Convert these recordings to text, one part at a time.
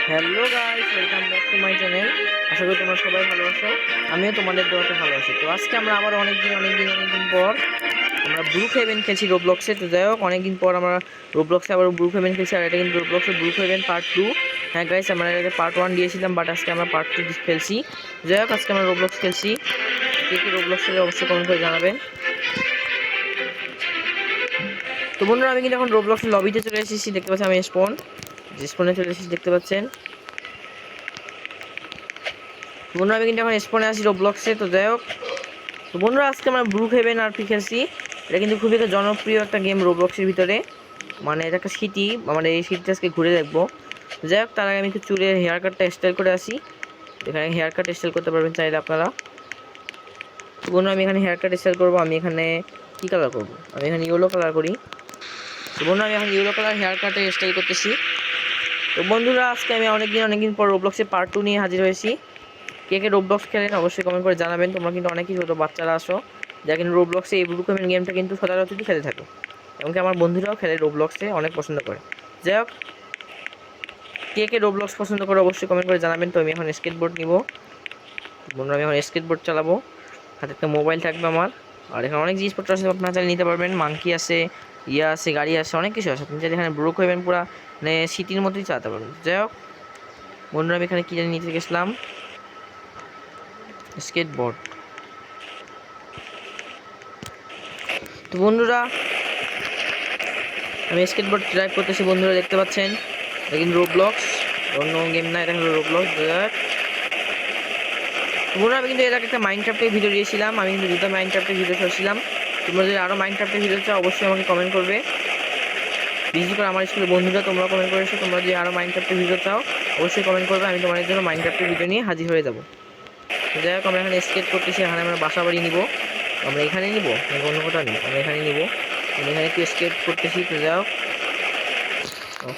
Hello guys, welcome back to my channel. আশা করি তোমরা সবাই ভালো আছো। আমিও তোমাদের দোয়াতে ভালো আছি। তো আজকে আমরা আবার অনেকদিন পর আমরা ব্রুক হেভেন খেলছি রোবলক্সে। তো যাই হোক, অনেকদিন পর আমরা রোবলক্সে আবার ব্রুক হেভেন খেলছি। আর এটা কিন্তু রোবলক্সে ব্রুক হেভেন পার্ট 2। হ্যাঁ গাইস, আমরা এর আগে পার্ট 1 দিয়েছিলাম, বাট আজকে আমরা পার্ট 2 খেলছি। যাই হোক, আজকে আমরা রোবলক্স খেলছি। কে কে রোবলক্স খেলে অবশ্যই কমেন্ট করে জানাবেন। তো বন্ধুরা, আমি কিন্তু এখন রোবলক্সের লবিতে চলে এসেছি। দেখতে পাচ্ছি আমি স্পনে চলে এসেছি, দেখতে পাচ্ছেন বন্ধুরা। আমি কিন্তু এখন স্পনে আসি রোবলক্সে। তো যাই হোক, তো বন্ধুরা, আজকে আমরা ব্রুক হেভেন আর খেলছি। এটা কিন্তু খুবই একটা জনপ্রিয় একটা গেম রোবলক্সের ভিতরে। মানে এটা একটা সিটি, আমরা এই সিটিটা আজকে ঘুরে দেখবো। যাই হোক, তার আগে আমি একটু চুলের হেয়ার কাটটা স্টাইল করে আসি। এখানে হেয়ার কাট স্টাইল করতে পারবেন চাইলে আপনারা। তো বন্ধুরা, আমি এখানে হেয়ার কাট স্টাইল করবো। আমি এখানে কী কালার করবো? আমি এখানে ইয়েলো কালার করি। তো বন্ধুরা, আমি এখন ইয়েলো কালার হেয়ার কাটে স্টাইল করতেছি। তো বন্ধুরা, আজকে আমি অনেকদিন পর রোবলক্সে পার্ট 2 নিয়ে হাজির হয়েছি। কে কে রোবলক্স খেলেন অবশ্যই কমেন্ট করে জানাবেন। তোমরা কিন্তু অনেকেই ছোটো বাচ্চারা আসো যারা কিন্তু রোবলক্সে এই ব্রুক হেভেন গেমটা কিন্তু সচরাচর খেলে থাকে। এমনকি আমার বন্ধুরাও খেলে রোবলক্সে, অনেক পছন্দ করে। যাই হোক, কে কে রোবলক্স পছন্দ করে অবশ্যই কমেন্ট করে জানাবেন। তো আমি এখন স্কেটবোর্ড নিব বন্ধুরা, আমি এখন স্কেটবোর্ড চালাবো। হাতে একটা মোবাইল থাকবে আমার। আর এখানে অনেক জিনিসপত্র আছে, আপনারা চাইলে নিতে পারবেন। মাংকি আছে, ইয়া আছে, গাড়ি আছে, অনেক কিছু আছে। আপনি চাইলে এখানে ব্রুক হেভেন পুরো মানে সিটির মতোই চালাতে পারবেন। যাই হোক বন্ধুরা, আমি এখানে কী জানি নিতে গেছিলাম, স্কেটবোর্ড। তো বন্ধুরা, আমি স্কেটবোর্ড ড্রাইভ করতেছি বন্ধুরা, দেখতে পাচ্ছেন। এটা কিন্তু রোবলক্স, অন্য গেম না, এটা হলো রোবলক্স। বন্ধুরা, আমি কিন্তু এর আগে একটা মাইনক্রাফ্টের ভিডিও দিয়েছিলাম। আমি কিন্তু দুটো মাইনক্রাফ্টের ভিডিও ছেড়েছিলাম। তোমরা যদি আরও মাইনক্রাফ্টের ভিডিও চাও অবশ্যই আমাকে কমেন্ট করবে। বিশেষ করে আমার স্কুলের বন্ধুরা তোমরা কমেন্ট করেছো। তোমরা যদি আরও মাইনক্রাফ্টের ভিডিও চাও অবশ্যই কমেন্ট করবে, আমি তোমাদের জন্য মাইনক্রাফ্টের ভিডিও নিয়ে হাজির হয়ে যাবো। যাই হোক, আমরা এখানে স্কেট করতেছি। এখানে আমরা বাসা বাড়ি নিব। আমরা এখানেই নিব, অন্য কোথাও নিব, আমরা এখানেই নিব। আমি এখানে একটু স্কেট করতেছি। তো যাই হোক,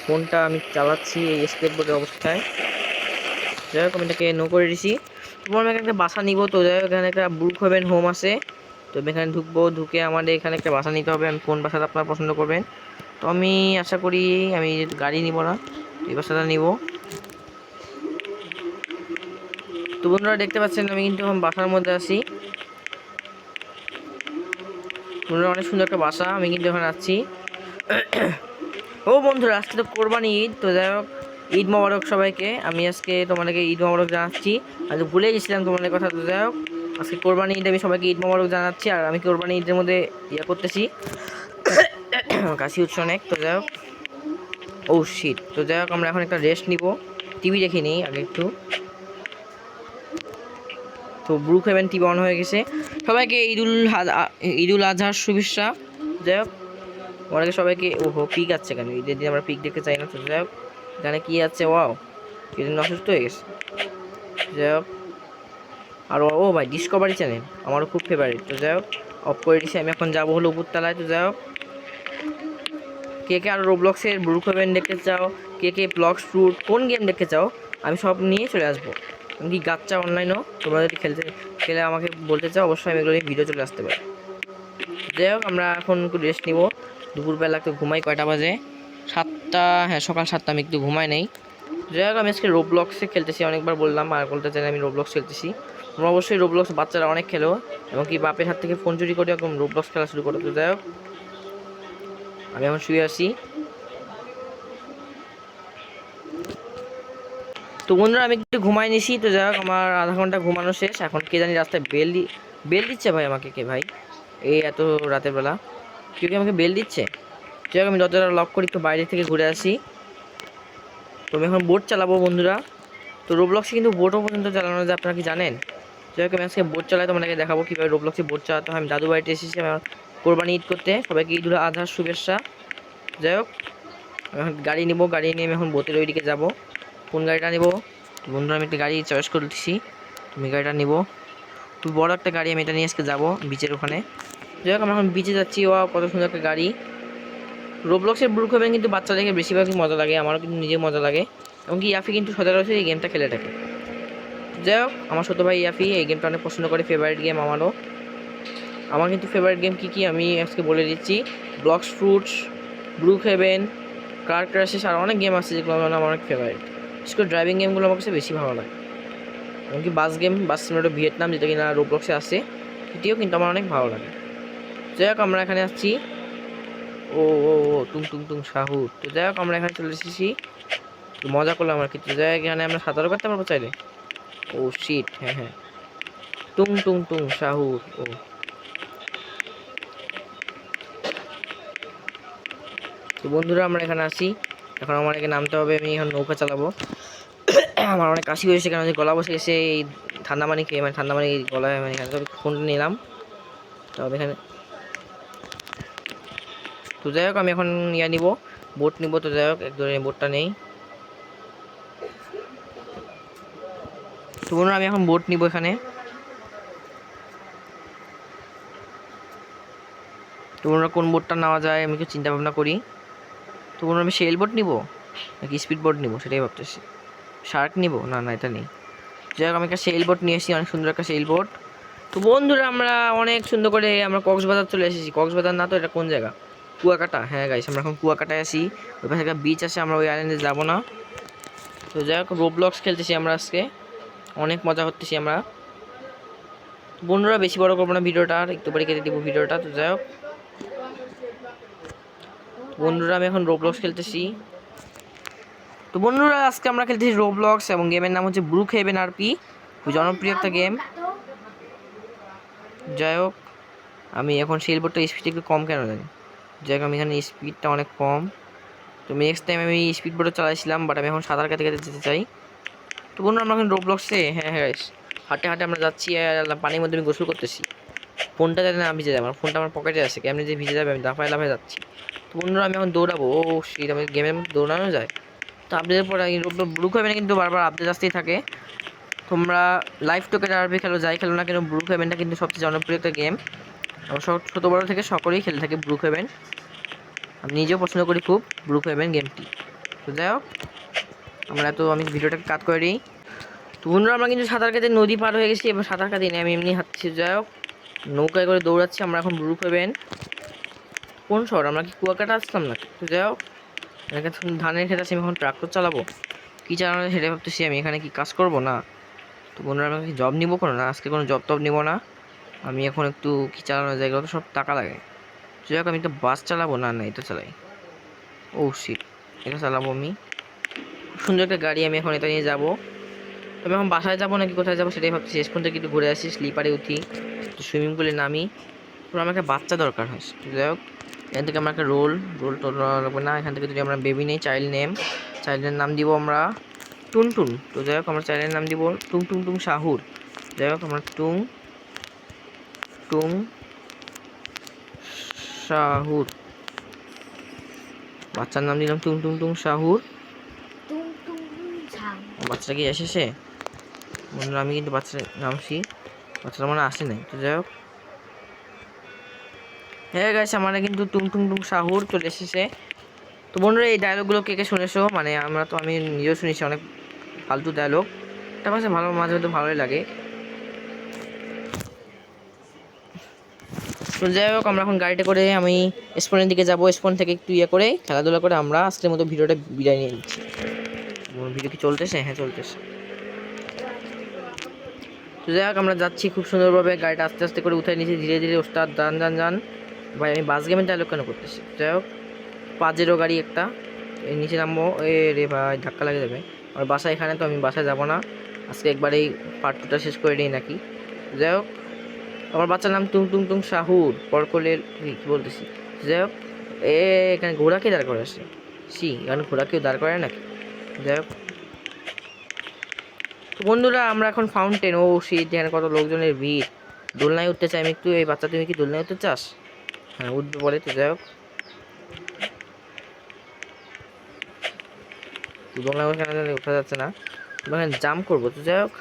ফোনটা আমি চালাচ্ছি এই স্কেটবোর্ডের অবস্থায়। যাই হোক, আমি এটাকে নো করে দিছি। তারপর আমি একটা বাসা নিব। তো যাই হোক, এখানে একটা ব্রুক হেভেন হোম আছে। তো আমি এখানে ঢুকবো, ঢুকে আমাদের এখানে একটা বাসা নিতে হবে। আমি কোন বাসাটা আপনারা পছন্দ করবেন? তো আমি আশা করি আমি গাড়ি নিব না, এই বাসাটা নিব। তো বন্ধুরা, দেখতে পাচ্ছেন আমি কিন্তু এখন বাসার মধ্যে আছি। বন্ধুরা, অনেক সুন্দর একটা বাসা। আমি কিন্তু এখন আছি। ও বন্ধুরা, আজকে তো কোরবানি ঈদ। তো যাই হোক, ঈদ মোবারক সবাইকে। আমি আজকে তোমাদেরকে ঈদ মোবারক জানাচ্ছি। আজ ভুলে গেছিলাম তোমাদের কথা। তো যাই হোক, আজকে কোরবানি ঈদ, আমি সবাইকে ঈদ মোবারক জানাচ্ছি। আর আমি কোরবানি ঈদের মধ্যে ইয়ে করতেছি, কাশি উৎস অনেক। তো যাই হোক, ও শিট। তো যাই হোক, আমরা এখন একটা রেস্ট নিব, টিভি দেখে নিই আগে একটু। তো ব্রুক হেভেন টিভি অন হয়ে গেছে। সবাইকে ঈদুল আজহার শুভেচ্ছা। যাই হোক, আমাকে সবাইকে, ওহো পিক আছে কেন? ঈদের দিন আমরা পিক দেখতে চাই না। তো যাই হোক, এখানে কী আছে? ওয়াও, এই জন্য অসুস্থ হয়ে গেছে। যাই হোক, আর ও ভাই ডিসকভারি চ্যানেল আমারও খুব ফেভারিট। তো যাই হোক, অফ করে দিছি। আমি এখন যাবো হলো উপরতলায়। তো যাই হোক, কে কে আরও রোবলক্সের ব্রুক হেভেন দেখতে চাও, কে কে ব্লক্স ফ্রুট কোন গেম দেখতে চাও, আমি সব নিয়ে চলে আসবো। এমনকি গাচ্চা অনলাইনও তোমরা যদি খেলে আমাকে বলতে চাও অবশ্যই আমি এগুলো নিয়ে ভিডিও চলে আসতে পারি। যাই হোক, আমরা এখন একটু রেস্ট নিব। দুপুরবেলা একটু ঘুমাই। কয়টা বাজে? 7টা। হ্যাঁ, সকাল 7টা। আমি একটু ঘুমাই নেই। যাই হোক, আমি আজকে রোবলক্সে খেলতেছি। অনেকবার বললাম আর বলতে চাই, আমি রোবলক্স খেলতেছি। তোমরা অবশ্যই রোবলক্স বাচ্চারা অনেক খেলো, এমনকি বাপের হাত থেকে ফোন চুরি করে এরকম রোবলক্স খেলা শুরু করো। তো যাই হোক, আমি এখন শুয়ে আসি। তো বন্ধুরা, আমি একটু ঘুমাই নিছি। তো যাই হোক, আমার আধা ঘন্টা ঘুমানো শেষ। এখন কে জানি রাস্তায় বেল দিচ্ছে ভাই আমাকে। কে ভাই এই এত রাতের বেলা কেউ কি আমাকে বেল দিচ্ছে? যাই হোক, আমি দরজাটা লক করি, একটু বাইরে থেকে ঘুরে আসি। তো আমি এখন বোট চালাবো বন্ধুরা। তো রোবলক্সে কিন্তু বোটও পর্যন্ত চালানো যায়, আপনারা কি জানেন? যাই হোক, আমি আজকে বোট চালাই, তোমাদেরকে দেখাবো কীভাবে রোবলক্সে বোট চালাতে হয়। আমি দাদু বাড়িতে এসেছি আমার কোরবানি ঈদ করতে। সবাইকে ঈদুল আজহার শুভেচ্ছা। যাই হোক, আমি এখন গাড়ি নিব। গাড়ি নিয়ে আমি এখন বোটের ওইদিকে যাবো। কোন গাড়িটা নিব? বন্ধুরা, আমি একটা গাড়ি চয়েস করতেছি। তুমি গাড়িটা নিব, খুব বড় একটা গাড়ি। আমি এটা নিয়ে আজকে যাবো বিচের ওখানে। যাই হোক, আমরা এখন বিচে যাচ্ছি। ও কত সুন্দর একটা গাড়ি। রোবলক্সের ব্রুক হেভেন কিন্তু বাচ্চাদেরকে বেশিরভাগই মজা লাগে, আমারও কিন্তু নিজে মজা লাগে। এমনকি ইয়াফি কিন্তু সচরাচর এই গেমটা খেলে থাকে। যাই হোক, আমার ছোটো ভাই ইয়াফি এই গেমটা অনেক পছন্দ করে, ফেভারিট গেম আমারও। আমার কিন্তু ফেভারিট গেম কী কী আমি আজকে বলে দিচ্ছি। ব্লক্স ফ্রুটস, ব্রুক হেভেন, কার ক্র্যাশেস, আর অনেক গেম আছে যেগুলো আমার অনেক ফেভারিট। বিশেষ করে ড্রাইভিং গেমগুলো আমার কাছে বেশি ভালো লাগে। এমনকি বাস গেম, বাস সিমুলেটর ভিয়েতনাম, যেটা কিনা রোবলক্সে আছে, সেটিও কিন্তু আমার অনেক ভালো লাগে। যাই হোক আমরা এখানে আসছি, ও ও ও টুং টুং টুং শাহুর। তো যাই হোক আমরা এখানে চলে এসেছি, মজা করলাম আর কি। তো যাই হোক এখানে আমরা সাঁতারও কাটতে পারবো চাইলে। ও শিট, হ্যাঁ হ্যাঁ, টুং টুং টুং শাহুর। ও তো বন্ধুরা আমরা এখানে আসি, এখন আমার এখানে নামতে হবে, আমি এখন নৌকা চালাবো। আমার অনেক কাশি হয়েছে, কেন যে গলা বসে গেছে এই ঠান্ডা পানি খেয়ে, মানে ঠান্ডা পানি গলায়, মানে এখানে তবে ফোনটা নিলাম। তবে এখানে তো যাই হোক আমি এখন নিব, বোট নিব। তো যাই হোক এক ধরনের বোটটা নেই। তো বন্ধুরা আমি এখন বোট নিব এখানে। তো বন্ধুরা কোন বোটটা নেওয়া যায় আমি একটু চিন্তা ভাবনা করি। তো বন্ধুরা আমি সেল বোট নিব নাকি স্পিড বোট নিব সেটাই ভাবতেছি। শার্ক নিব, না না এটা নেই। যাই হোক আমি একটা সেল বোট নিয়ে এসেছি, অনেক সুন্দর একটা সেল বোট। তো বন্ধুরা আমরা অনেক সুন্দর করে আমরা কক্সবাজার চলে এসেছি। কক্সবাজার না তো এটা কোন জায়গা, কুয়াকাটা। হ্যাঁ গাইস আমরা এখন কুয়াকাটায় আসি, ওই পাশে একটা বিচ আছে, আমরা ওই আইল্যান্ডে যাবো না। তো যাই হোক রোবলক্স খেলতেছি আমরা আজকে, অনেক মজা করতেছি আমরা। বন্ধুরা বেশি বড় করবো না ভিডিওটা, আর একটু পরে কেটে দিব ভিডিওটা। তো যাই হোক বন্ধুরা আমি এখন রোবলক্স খেলতেছি। তো বন্ধুরা আজকে আমরা খেলতেছি রোবলক্স, এবং গেমের নাম হচ্ছে ব্রুক হেভেন আরপি, খুব জনপ্রিয় একটা গেম। যাই হোক আমি এখন সেলবোর্ডটা স্পিড একটু কম কেন জানি, যাই হোক আমি এখানে স্পিডটা অনেক কম। তো নেক্সট টাইম আমি স্পিড বোটে চালাইছিলাম, বাট আমি এখন সাঁতার কাটে কাটে যেতে চাই। তো বন্ধুরা আমরা এখন রোবলক্সে, হ্যাঁ হ্যাঁ হাঁটে হাঁটে আমরা যাচ্ছি, আর পানির মধ্যে আমি গোসল করতেছি। ফোনটা যাতে না ভিজে যায়, আমার ফোনটা আমার পকেটে আছে, কেমনি যে ভিজে যাবে, আমি লাফায় লাফায় যাচ্ছি। তো বন্ধুরা আমি এখন দৌড়াবো, ও শীত, আমি গেমের মধ্যে দৌড়ানো যায়। তো আপডেটের পরে ব্রুক হেভেন কিন্তু বারবার আপডেট আসতেই থাকে। তোমরা লাইভ টোকেন আরপি খেলো, যাই খেলো না কেন, ব্রুক হেভেনটা কিন্তু সবচেয়ে জনপ্রিয় একটা গেম, এবং ছোট বড় থেকে সকলেই খেলে থাকে ব্রুক হেভেন। আমি নিজেও পছন্দ করি খুব ব্রুক হেভেন গেমটি। তো যাই হোক আমি ভিডিওটাকে কাট করে দিই। তো বন্ধুরা আমরা কিন্তু সাঁতার কাটে নদী পার হয়ে গেছি, এবার সাঁতার কাটি নেই, আমি এমনি হাঁটছি। যাই হোক নৌকায় করে দৌড়াচ্ছি আমরা এখন ব্রুক হেভেন। কোন শহর, আমরা কি কুয়াকাটা আসলাম না? তো যাই হোক ধানের ক্ষেত আছে, আমি এখন ট্রাক্টর চালাবো, কী চালানো সেটা ভাবতেছি। আমি এখানে কি কাজ করবো না? তো বন্ধুরা আমরা কি জব নিবো কোনো না, আজকে কোনো জব টব নিবো না। আমি এখন একটু কী চালানো যায়, তো সব টাকা লাগে। যাই হোক আমি তো বাস চালাবো, না না এটা চালাই, ও শিট, এটা চালাবো আমি। খুব সুন্দর একটা গাড়ি, আমি এখন এটা নিয়ে যাবো। আমি এখন বাসায় যাবো নাকি কোথায় যাবো সেটাই ভাবছি। শেষ পর্যন্ত একটু ঘুরে আসি, স্লিপারে উঠি, তো সুইমিং পুলে নামি। তো আমাকে বাচ্চা দরকার হয়। যাই হোক এখান থেকে আমরা একটা রোল টোল লাগবে না, এখান থেকে যদি আমরা বেবি নেই, চাইল্ডের নাম দিব আমরা টুনটুন। তো যাই হোক আমরা চাইল্ডের নাম দিব টুং টুং টুং শাহুর। যাই হোক আমরা টুং টুং শাহুর, বাচ্চার নাম দিলাম টুং টুং টুং শাহুর। বাচ্চাটা কি এসেছে? বন্ধুরা আমি কিন্তু বাচ্চার নামছি, বাচ্চাটা মানে আসে নাই। তো যাই হোক হ্যাঁ গাইস আমার কিন্তু টুং টুং টুং শাহুর চলে এসেছে। তো বন্ধুরা এই ডায়লগগুলো কে কে শুনেছো, মানে আমি নিজেও শুনেছি, অনেক ফালতু ডায়লগ, এটা মাঝে মাঝে মধ্যে ভালোই লাগে। তো যাই হোক আমরা এখন গাড়িতে করে আমি স্পনের দিকে যাবো, স্পন থেকে একটু করে খেলাধুলা করে আমরা আজকের মতো ভিডিওটা বিদায় নিয়ে নিচ্ছি। ভিডিও কি চলতেছে? হ্যাঁ চলতেছে। তো যাই হোক আমরা যাচ্ছি খুব সুন্দরভাবে, গাড়িটা আস্তে আস্তে করে উঠে নিচ্ছি ধীরে ধীরে। ওস্তাদ যান যান যান ভাই, আমি বাস গেমের ডায়লগ কেন করতেছি? যাই হোক পাজেরও গাড়ি একটা, এই নিচে নামবো, এ রে ভাই ধাক্কা লাগে যাবে। আমার বাসা এখানে, তো আমি বাসায় যাবো না আজকে, একবারেই পার্ট 2টা শেষ করে নিই নাকি। যাই হোক আমার বাচ্চার নাম টুং টুং টুং শাহুর, পরকলের কী বলতেছি। যাই হোক এখানে ঘোড়াকে দাঁড় করে আসে, এখানে ঘোড়াকেও দাঁড় করে নাকি? যাই হোক তো বন্ধুরা আমরা এখন ফাউন্টেন, ও শীত, এখানে কত লোকজনের ভিড়, দোলনায় উঠতে চাই আমি একটু। এই বাচ্চা তুমি কি দোলনায় উঠতে চাস? হ্যাঁ উঠবে বলে। তো যাই হোক দোলনায় ওখানে উঠা যাচ্ছে না, এখানে জাম্প করবো। তো যাই হোক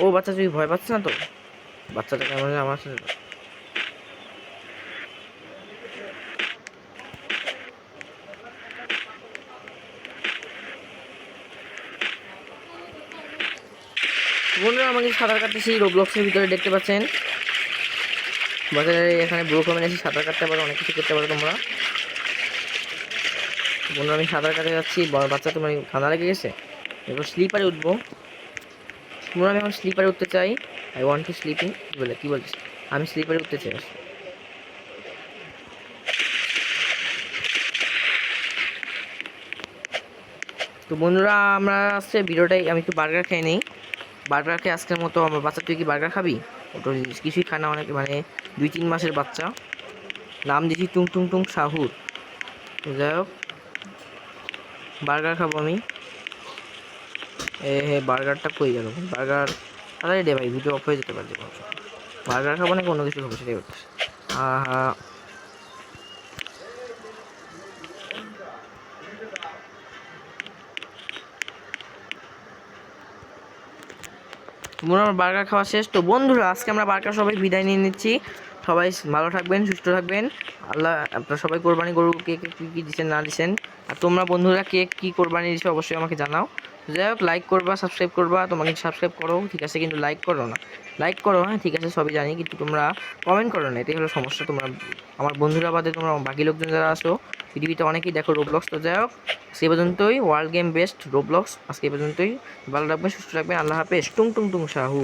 ও বাচ্চা তুই ভয় পাচ্ছে না তো? বাচ্চাটা কেমন আমার সাথে। বন্ধুরা আমাকে সাঁতার কাটতেছি রোবলক্সের ভিতরে, দেখতে পাচ্ছেন বাজারে এখানে ব্রুক হেভেন এসে সাঁতার কাটতে পারো, অনেক কিছু করতে পারো তোমরা। বন্ধুরা আমি সাঁতার কাটতে যাচ্ছি, বাচ্চা তোমার ঠান্ডা লেগে গেছে? এবার স্লিপারে উঠবো। তোমরা আমি এখন স্লিপারে উঠতে চাই। আই ওয়ান্ট টু স্লিপিং কি বলছিস? আমি স্লিপারে উঠতে চাই। তো বন্ধুরা আমরা আসছে ভিডিওটাই আমি একটু বার্গার খেয়ে নিই। বার্গার খেয়ে আজকের মতো আমার বাচ্চা, তুই কি বার্গার খাবি? ওটা কিছুই খায় না, অনেকে মানে 2-3 মাসের বাচ্চা। নাম দিয়েছি টুং টুং টুং সাহুর। তো যাই হোক বার্গার খাবো আমি। বার্গারটা কই গেল? বার্গার তাড়াতাড়ি দে ভাই, ভিডিও অফ হয়ে যেতে পারে যে কোনো সময়। বার্গার খাবো নাকি অন্য কিছু খাবো সেটাই বলছিস? আহা, তোমরা আমার বার্গার খাওয়া শেষ। তো বন্ধুরা আজকে আমরা বার্গার সবাই বিদায় নিয়ে নিচ্ছি। সবাই ভালো থাকবেন, সুস্থ থাকবেন। আল্লাহ, আপনারা সবাই কোরবানি গরু কে কে কী কী দিচ্ছেন না দিচ্ছেন, আর তোমরা বন্ধুরা কে কী কোরবানি দিচ্ছ অবশ্যই আমাকে জানাও। যাই হোক লাইক করবা, সাবস্ক্রাইব করবা। তোমাকে সাবস্ক্রাইব করো ঠিক আছে, কিন্তু লাইক করো না। লাইক করো হ্যাঁ ঠিক আছে, সবই জানি, কিন্তু তোমরা কমেন্ট করো না, এটাই হলো সমস্যা। তোমরা আমার বন্ধুরা বাদে তোমরা বাকি লোকজন যারা আসো পৃথিবীতে অনেকেই দেখো রোবলক্স। তো যাই হোক সে পর্যন্তই, ওয়ার্ল্ড গেম বেস্ট রোবলক্স আজকে এই পর্যন্তই। ভালো রাখবেন, সুস্থ রাখবেন, আল্লাহ হাফেজ। টুং টুং টুং সাহু।